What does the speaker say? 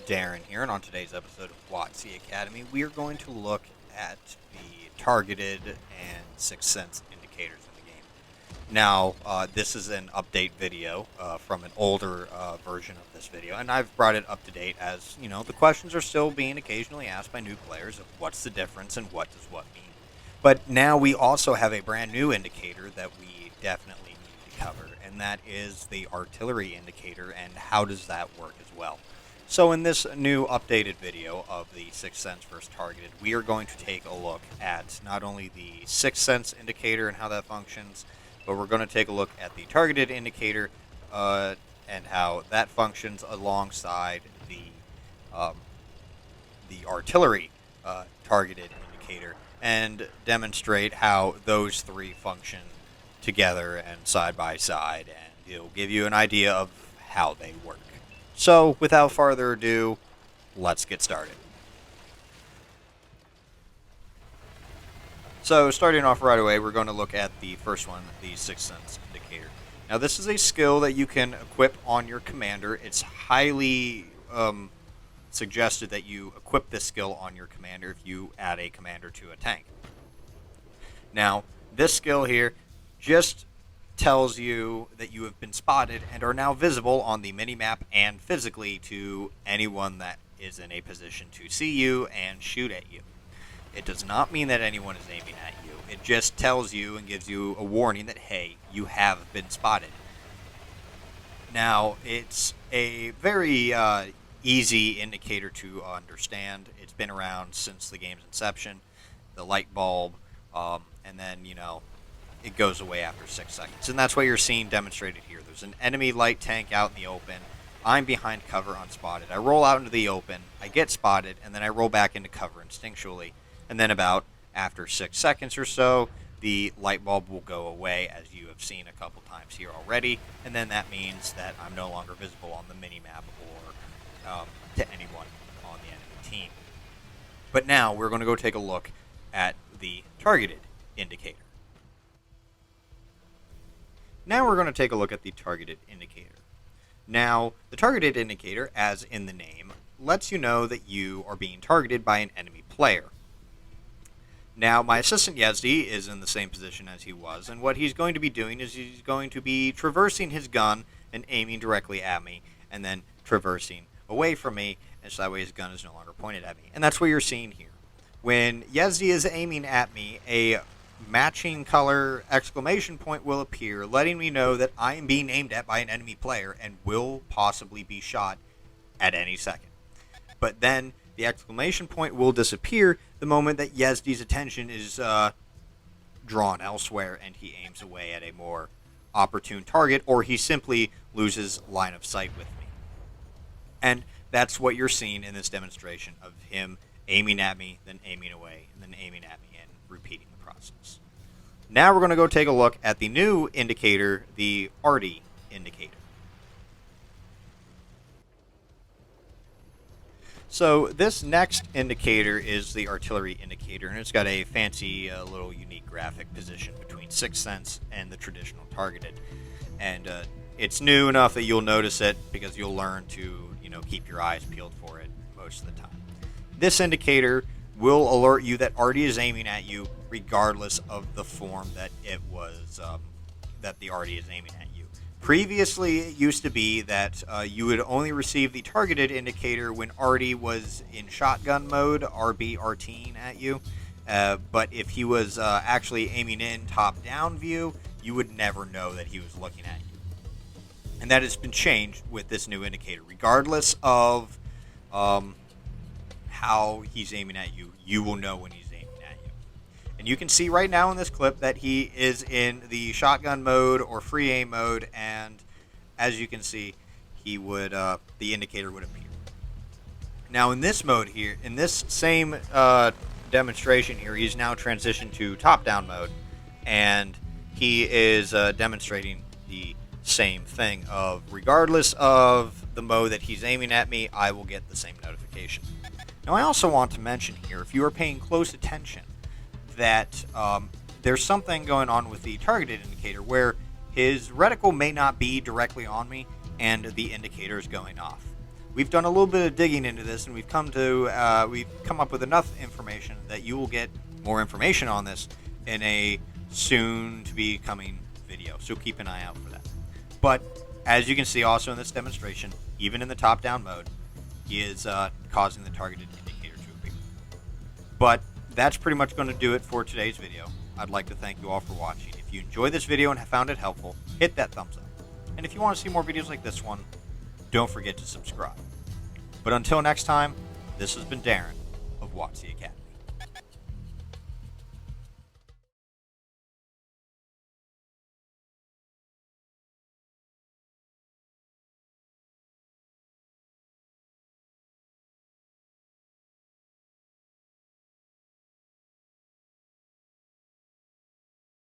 Darren here, and on today's episode of WotC Academy, we are going to look at the targeted and Sixth Sense indicators in the game. Now, this is an update video from an older version of this video, and I've brought it up to date as, the questions are still being occasionally asked by new players of what's the difference and what does what mean. But now we also have a brand new indicator that we definitely need to cover, and that is the artillery indicator, and how does that work as well. So in this new updated video of the Sixth Sense versus Targeted, we are going to take a look at not only the Sixth Sense indicator and how that functions, but we're going to take a look at the Targeted indicator and how that functions alongside the artillery targeted indicator, and demonstrate how those three function together and side by side, and it'll give you an idea of how they work. So, without further ado, let's get started. So, starting off right away, we're going to look at the first one, the Sixth Sense indicator. Now, this is a skill that you can equip on your commander. It's highly suggested that you equip this skill on your commander if you add a commander to a tank. Now, this skill here just tells you that you have been spotted and are now visible on the minimap and physically to anyone that is in a position to see you and shoot at you. It does not mean that anyone is aiming at you. It just tells you and gives you a warning that, hey, you have been spotted. Now, it's a very easy indicator to understand. It's been around since the game's inception. The light bulb, and then, it goes away after 6 seconds. And that's what you're seeing demonstrated here. There's an enemy light tank out in the open. I'm behind cover unspotted. I roll out into the open. I get spotted, and then I roll back into cover instinctually. And then about after 6 seconds or so, the light bulb will go away, as you have seen a couple times here already. And then that means that I'm no longer visible on the minimap or to anyone on the enemy team. But now we're going to go take a look at the targeted indicator. Now we're going to take a look at the targeted indicator. Now, the targeted indicator, as in the name, lets you know that you are being targeted by an enemy player. Now, my assistant Yazdi is in the same position as he was, and what he's going to be doing is he's going to be traversing his gun and aiming directly at me, and then traversing away from me, and so that way his gun is no longer pointed at me. And that's what you're seeing here. When Yazdi is aiming at me, a matching color exclamation point will appear, letting me know that I am being aimed at by an enemy player and will possibly be shot at any second. But then the exclamation point will disappear the moment that Yazdi's attention is drawn elsewhere and he aims away at a more opportune target, or he simply loses line of sight with me. And that's what you're seeing in this demonstration of him aiming at me, then aiming away, and then aiming at me, and repeating the process. Now we're going to go take a look at the new indicator, the ARTI indicator. So this next indicator is the artillery indicator, and it's got a fancy little unique graphic position between Sixth Sense and the traditional targeted. And it's new enough that you'll notice it because you'll learn to keep your eyes peeled for it most of the time. This indicator will alert you that ARTI is aiming at you regardless of the form that it was, that the ARTI is aiming at you. Previously, it used to be that you would only receive the targeted indicator when ARTI was in shotgun mode, RB-RTing at you. But if he was actually aiming in top-down view, you would never know that he was looking at you. And that has been changed with this new indicator. Regardless of how he's aiming at you, you will know when he's aiming at you. And you can see right now in this clip that he is in the shotgun mode or free aim mode, and as you can see, he would the indicator would appear. Now in this mode here, in this same demonstration here, he's now transitioned to top-down mode, and he is demonstrating the same thing of regardless of the mode that he's aiming at me, I will get the same notification. Now I also want to mention here, if you are paying close attention, that there's something going on with the targeted indicator where his reticle may not be directly on me and the indicator is going off. we've done a little bit of digging into this, and we've come up with enough information that you will get more information on this in a soon to be coming video. So keep an eye out for that. But as you can see also in this demonstration, even in the top-down mode, he is causing the targeted indicator to appear. But that's pretty much going to do it for today's video. I'd like to thank you all for watching. If you enjoyed this video and have found it helpful, hit that thumbs up. And if you want to see more videos like this one, don't forget to subscribe. But until next time, this has been Darren of WotC Academy.